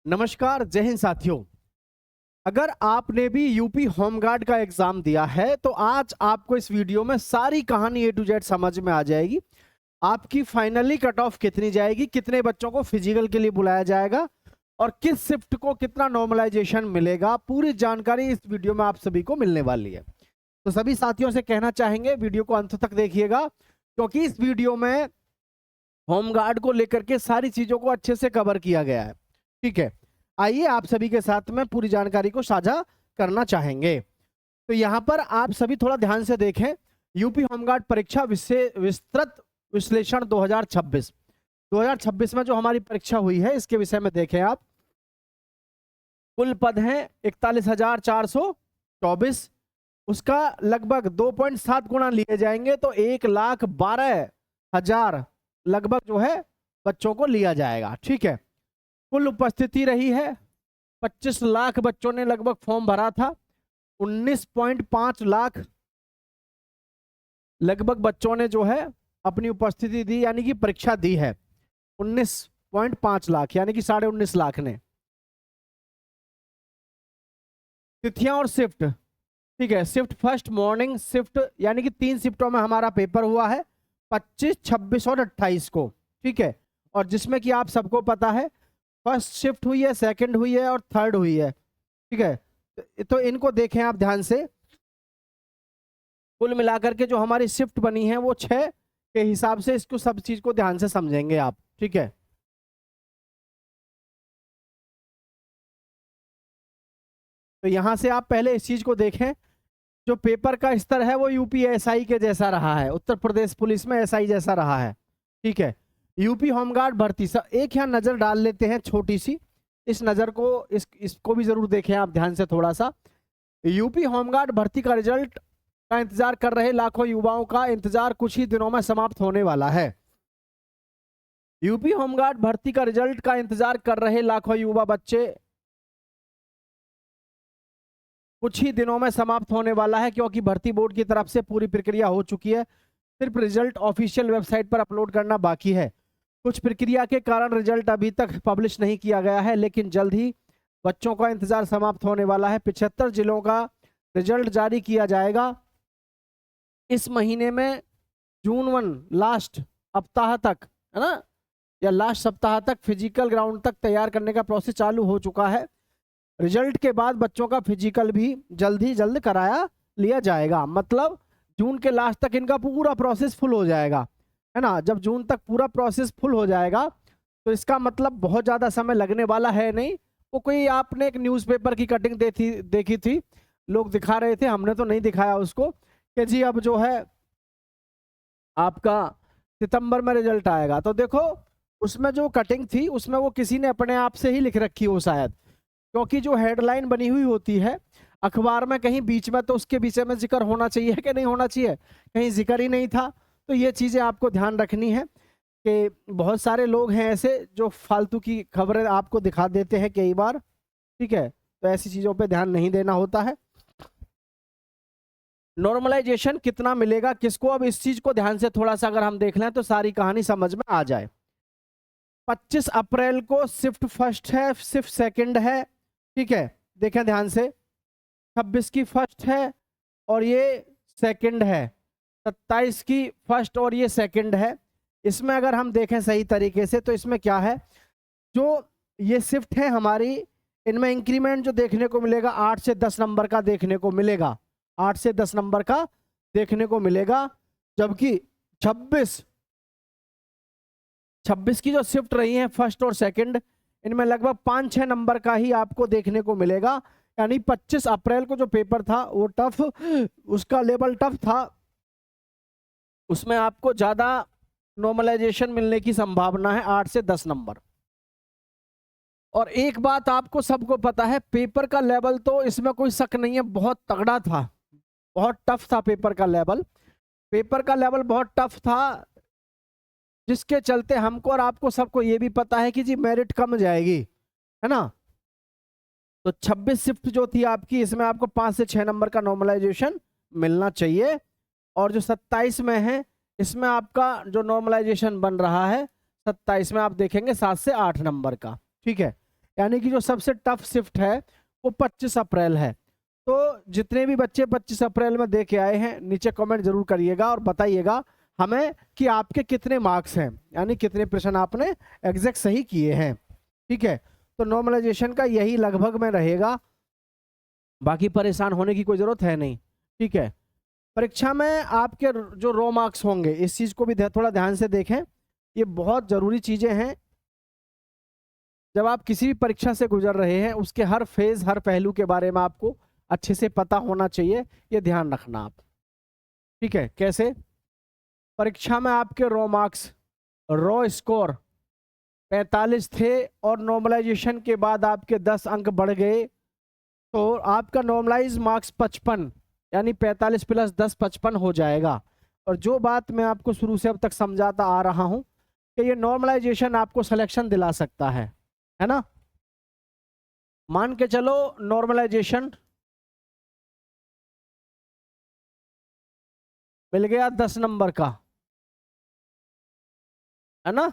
नमस्कार, जय हिंद साथियों। अगर आपने भी यूपी होमगार्ड का एग्जाम दिया है तो आज आपको इस वीडियो में सारी कहानी ए टू जेड समझ में आ जाएगी। आपकी फाइनली कट ऑफ कितनी जाएगी, कितने बच्चों को फिजिकल के लिए बुलाया जाएगा और किस शिफ्ट को कितना नॉर्मलाइजेशन मिलेगा, पूरी जानकारी इस वीडियो में आप सभी को मिलने वाली है। तो सभी साथियों से कहना चाहेंगे वीडियो को अंत तक देखिएगा, क्योंकि इस वीडियो में होमगार्ड को लेकर के सारी चीजों को अच्छे से कवर किया गया है। ठीक है, आइए आप सभी के साथ में पूरी जानकारी को साझा करना चाहेंगे। तो यहाँ पर आप सभी थोड़ा ध्यान से देखें। यूपी होमगार्ड परीक्षा विस्तृत विश्लेषण 2026 में जो हमारी परीक्षा हुई है इसके विषय में देखें आप। कुल पद हैं 41,424, उसका लगभग 2.7 गुना लिए जाएंगे तो 1,12,000 लगभग जो है बच्चों को लिया जाएगा। ठीक है, कुल उपस्थिति रही है 25 लाख बच्चों ने लगभग फॉर्म भरा था। 19.5 लाख लगभग बच्चों ने जो है अपनी उपस्थिति दी, यानी कि परीक्षा दी है। 19.5 लाख यानी कि 19.5 लाख ने। तिथियां और शिफ्ट, ठीक है, शिफ्ट फर्स्ट मॉर्निंग शिफ्ट यानी कि 3 शिफ्टों में हमारा पेपर हुआ है 25, 26 और 28 को। ठीक है, और जिसमें कि आप सबको पता है फर्स्ट शिफ्ट हुई है, सेकंड हुई है और थर्ड हुई है। ठीक है, तो इनको देखें आप ध्यान से। कुल मिलाकर के जो हमारी शिफ्ट बनी है वो 6 के हिसाब से, इसको सब चीज को ध्यान से समझेंगे आप। ठीक है, तो यहां से आप पहले इस चीज को देखें। जो पेपर का स्तर है वो यूपी एसआई के जैसा रहा है, उत्तर प्रदेश पुलिस में एसआई जैसा रहा है। ठीक है, यूपी होमगार्ड भर्ती एक यहाँ नजर डाल लेते हैं छोटी सी, इस नजर को इसको भी जरूर देखें आप ध्यान से थोड़ा सा। यूपी होमगार्ड भर्ती का रिजल्ट का इंतजार कर रहे लाखों युवाओं का इंतजार कुछ ही दिनों में समाप्त होने वाला है। यूपी होमगार्ड भर्ती का रिजल्ट का इंतजार कर रहे लाखों युवा बच्चे कुछ ही दिनों में समाप्त होने वाला है, क्योंकि भर्ती बोर्ड की तरफ से पूरी प्रक्रिया हो चुकी है। सिर्फ रिजल्ट ऑफिशियल वेबसाइट पर अपलोड करना बाकी है। कुछ प्रक्रिया के कारण रिजल्ट अभी तक पब्लिश नहीं किया गया है, लेकिन जल्द ही बच्चों का इंतजार समाप्त होने वाला है। 75 जिलों का रिजल्ट जारी किया जाएगा इस महीने में। जून 1 लास्ट सप्ताह तक, है ना, या लास्ट सप्ताह तक फिजिकल ग्राउंड तक तैयार करने का प्रोसेस चालू हो चुका है। रिजल्ट के बाद बच्चों का फिजिकल भी जल्द कराया लिया जाएगा। मतलब जून के लास्ट तक इनका पूरा प्रोसेस फुल हो जाएगा, है ना। जब जून तक पूरा प्रोसेस फुल हो जाएगा तो इसका मतलब बहुत ज़्यादा समय लगने वाला है नहीं। वो कोई आपने एक न्यूज़पेपर की कटिंग देखी थी, लोग दिखा रहे थे, हमने तो नहीं दिखाया उसको, कि जी अब जो है आपका सितंबर में रिजल्ट आएगा। तो देखो उसमें जो कटिंग थी उसमें वो किसी ने अपने आप से ही लिख रखी हो शायद, क्योंकि जो हेडलाइन बनी हुई होती है अखबार में कहीं बीच में तो उसके विषय में जिक्र होना चाहिए कि नहीं होना चाहिए, कहीं जिक्र ही नहीं था। तो ये चीज़ें आपको ध्यान रखनी है कि बहुत सारे लोग हैं ऐसे जो फालतू की खबरें आपको दिखा देते हैं कई बार। ठीक है, तो ऐसी चीज़ों पे ध्यान नहीं देना होता है। नॉर्मलाइजेशन कितना मिलेगा किसको, अब इस चीज़ को ध्यान से थोड़ा सा अगर हम देख लें तो सारी कहानी समझ में आ जाए। 25 अप्रैल को शिफ्ट फर्स्ट है, शिफ्ट सेकंड है। ठीक है, देखें ध्यान से। 26 की फर्स्ट है और ये सेकंड है। 27 की फर्स्ट और ये सेकंड है। इसमें अगर हम देखें सही तरीके से तो इसमें क्या है, जो ये शिफ्ट है हमारी, इनमें इंक्रीमेंट जो देखने को मिलेगा 8 से 10 नंबर का देखने को मिलेगा, 8 से 10 नंबर का देखने को मिलेगा। जबकि 26 की जो शिफ्ट रही है फर्स्ट और सेकंड, इनमें लगभग 5-6 नंबर का ही आपको देखने को मिलेगा। यानी 25 अप्रैल को जो पेपर था वो टफ, उसका लेवल टफ था, उसमें आपको ज्यादा नॉर्मलाइजेशन मिलने की संभावना है, 8 से 10 नंबर। और एक बात आपको सबको पता है, पेपर का लेवल तो इसमें कोई शक नहीं है बहुत तगड़ा था, बहुत टफ था पेपर का लेवल। पेपर का लेवल बहुत टफ था, जिसके चलते हमको और आपको सबको ये भी पता है कि जी मेरिट कम जाएगी, है ना। तो 26 शिफ्ट जो थी आपकी, इसमें आपको 5 से 6 नंबर का नॉर्मलाइजेशन मिलना चाहिए। और जो 27 में है इसमें आपका जो नॉर्मलाइजेशन बन रहा है 27 में आप देखेंगे 7 से 8 नंबर का। ठीक है, यानी कि जो सबसे टफ शिफ्ट है वो 25 अप्रैल है। तो जितने भी बच्चे 25 अप्रैल में दे के आए हैं नीचे कमेंट जरूर करिएगा और बताइएगा हमें कि आपके कितने मार्क्स हैं, यानी कितने प्रश्न आपने एग्जैक्ट सही किए हैं। ठीक है, तो नॉर्मलाइजेशन का यही लगभग में रहेगा, बाकी परेशान होने की कोई जरूरत है नहीं। ठीक है, परीक्षा में आपके जो रो मार्क्स होंगे इस चीज को भी थोड़ा ध्यान से देखें, ये बहुत जरूरी चीजें हैं। जब आप किसी भी परीक्षा से गुजर रहे हैं उसके हर फेज हर पहलू के बारे में आपको अच्छे से पता होना चाहिए, ये ध्यान रखना आप। ठीक है, कैसे? परीक्षा में आपके रो मार्क्स, रो स्कोर 45 थे और नॉर्मलाइजेशन के बाद आपके 10 अंक बढ़ गए, तो आपका नॉर्मलाइज मार्क्स 55 यानी 45 प्लस 10 55 हो जाएगा। और जो बात मैं आपको शुरू से अब तक समझाता आ रहा हूं कि ये नॉर्मलाइजेशन आपको सिलेक्शन दिला सकता है ना। मान के चलो नॉर्मलाइजेशन मिल गया 10 नंबर का, है ना।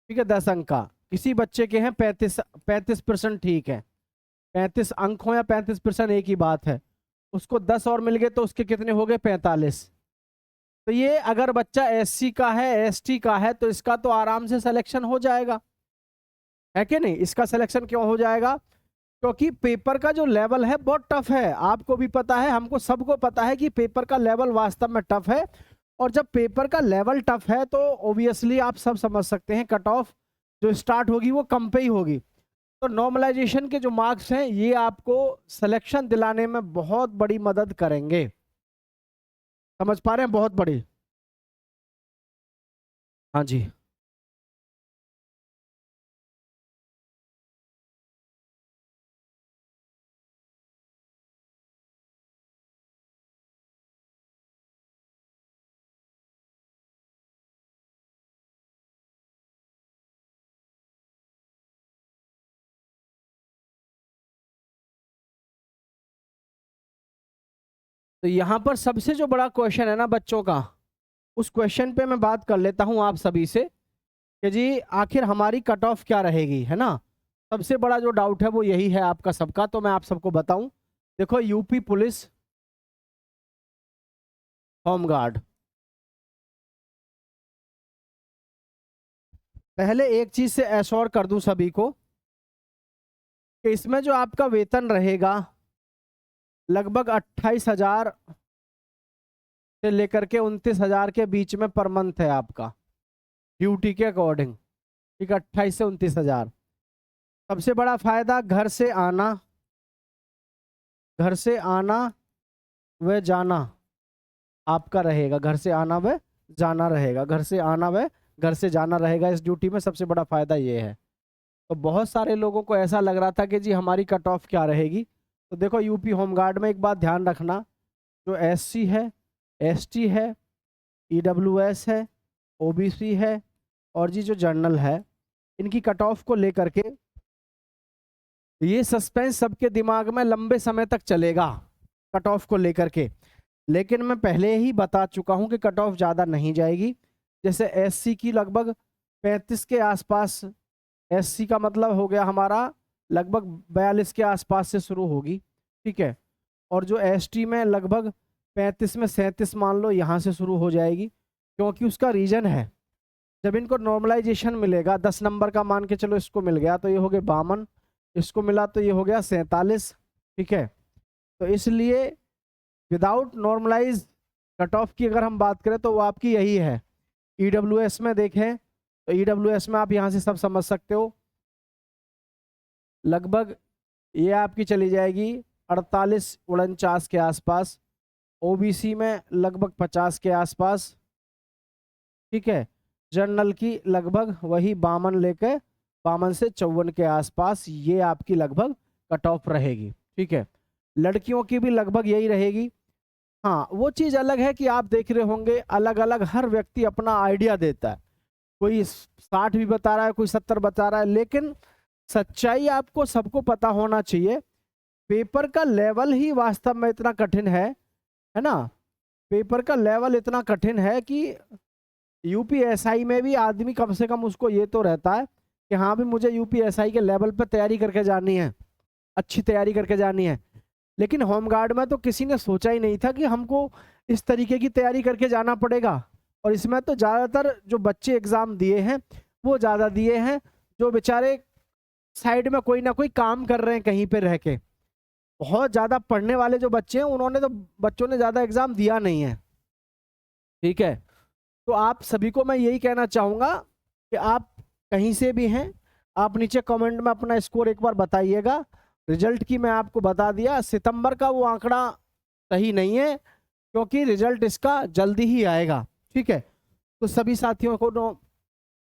ठीक है, 10 अंक का, किसी बच्चे के हैं 35% ठीक है, 35 अंक हो या 35% एक ही बात है। उसको 10 और मिल गए तो उसके कितने हो गए? 45। तो ये अगर बच्चा एससी का है एसटी का है तो इसका तो आराम से सिलेक्शन हो जाएगा, है कि नहीं। इसका सिलेक्शन क्यों हो जाएगा? क्योंकि पेपर का जो लेवल है बहुत टफ है, आपको भी पता है, हमको सबको पता है कि पेपर का लेवल वास्तव में टफ है। और जब पेपर का लेवल टफ है तो ऑब्वियसली आप सब समझ सकते हैं कट ऑफ जो स्टार्ट होगी वो कम पे ही होगी। तो नॉर्मलाइजेशन के जो मार्क्स हैं ये आपको सिलेक्शन दिलाने में बहुत बड़ी मदद करेंगे, समझ पा रहे हैं? बहुत बड़ी। हाँ जी, तो यहाँ पर सबसे जो बड़ा क्वेश्चन है ना बच्चों का, उस क्वेश्चन पे मैं बात कर लेता हूँ आप सभी से कि जी आखिर हमारी कट ऑफ क्या रहेगी, है ना। सबसे बड़ा जो डाउट है वो यही है आपका सबका, तो मैं आप सबको बताऊं। देखो, यूपी पुलिस होमगार्ड, पहले एक चीज से एश्योर कर दूं सभी को कि इसमें जो आपका वेतन रहेगा लगभग 28,000 से लेकर के 29,000 के बीच में पर मंथ है आपका, ड्यूटी के अकॉर्डिंग। ठीक है, 28 से 29,000। सबसे बड़ा फायदा घर से आना, घर से आना व जाना आपका रहेगा, घर से आना व जाना रहेगा, घर से आना व घर से जाना रहेगा। इस ड्यूटी में सबसे बड़ा फायदा ये है। तो बहुत सारे लोगों को ऐसा लग रहा था कि जी हमारी कट ऑफ क्या रहेगी। तो देखो, यूपी होमगार्ड में एक बात ध्यान रखना, जो एससी है, एसटी है, ईडब्ल्यूएस है, ओबीसी है और जी जो जनरल है, इनकी कट ऑफ को लेकर के ये सस्पेंस सबके दिमाग में लंबे समय तक चलेगा कट ऑफ को लेकर के। लेकिन मैं पहले ही बता चुका हूं कि कट ऑफ ज़्यादा नहीं जाएगी। जैसे एससी की लगभग 35 के आसपास, एससी का मतलब हो गया हमारा लगभग 42 के आसपास से शुरू होगी। ठीक है, और जो एसटी में लगभग 35 में 37 मान लो यहाँ से शुरू हो जाएगी। क्योंकि उसका रीजन है, जब इनको नॉर्मलाइजेशन मिलेगा 10 नंबर का, मान के चलो इसको मिल गया तो ये हो गया 52, इसको मिला तो ये हो गया 47। ठीक है, तो इसलिए विदाउट नॉर्मलाइज कट ऑफ की अगर हम बात करें तो वो आपकी यही है। ईडब्ल्यूएस में देखें तो ईडब्ल्यूएस में आप यहाँ से सब समझ सकते हो, लगभग ये आपकी चली जाएगी 48-49 के आसपास। ओबीसी में लगभग 50 के आसपास। ठीक है, जनरल की लगभग वही 52 लेकर 52 से 54 के आसपास ये आपकी लगभग कट ऑफ रहेगी। ठीक है, लड़कियों की भी लगभग यही रहेगी। हाँ, वो चीज़ अलग है कि आप देख रहे होंगे अलग अलग हर व्यक्ति अपना आइडिया देता है, कोई 60 भी बता रहा है, कोई 70 बता रहा है, लेकिन सच्चाई आपको सबको पता होना चाहिए। पेपर का लेवल ही वास्तव में इतना कठिन है ना। पेपर का लेवल इतना कठिन है कि यूपीएसआई में भी आदमी कम से कम उसको ये तो रहता है कि हाँ भी मुझे यूपीएसआई के लेवल पे तैयारी करके जानी है, अच्छी तैयारी करके जानी है। लेकिन होमगार्ड में तो किसी ने सोचा ही नहीं था कि हमको इस तरीके की तैयारी करके जाना पड़ेगा। और इसमें तो ज़्यादातर जो बच्चे एग्ज़ाम दिए हैं वो ज़्यादा दिए हैं जो बेचारे साइड में कोई ना कोई काम कर रहे हैं कहीं पे रह के। बहुत ज़्यादा पढ़ने वाले जो बच्चे हैं उन्होंने तो बच्चों ने ज़्यादा एग्ज़ाम दिया नहीं है। ठीक है, तो आप सभी को मैं यही कहना चाहूँगा कि आप कहीं से भी हैं, आप नीचे कमेंट में अपना स्कोर एक बार बताइएगा। रिजल्ट की मैं आपको बता दिया, सितंबर का वो आंकड़ा सही नहीं है क्योंकि रिजल्ट इसका जल्दी ही आएगा। ठीक है, तो सभी साथियों को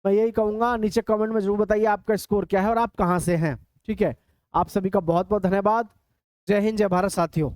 मैं यही कहूँगा, नीचे कमेंट में जरूर बताइए आपका स्कोर क्या है और आप कहाँ से हैं। ठीक है, आप सभी का बहुत बहुत धन्यवाद। जय हिंद, जय भारत साथियों।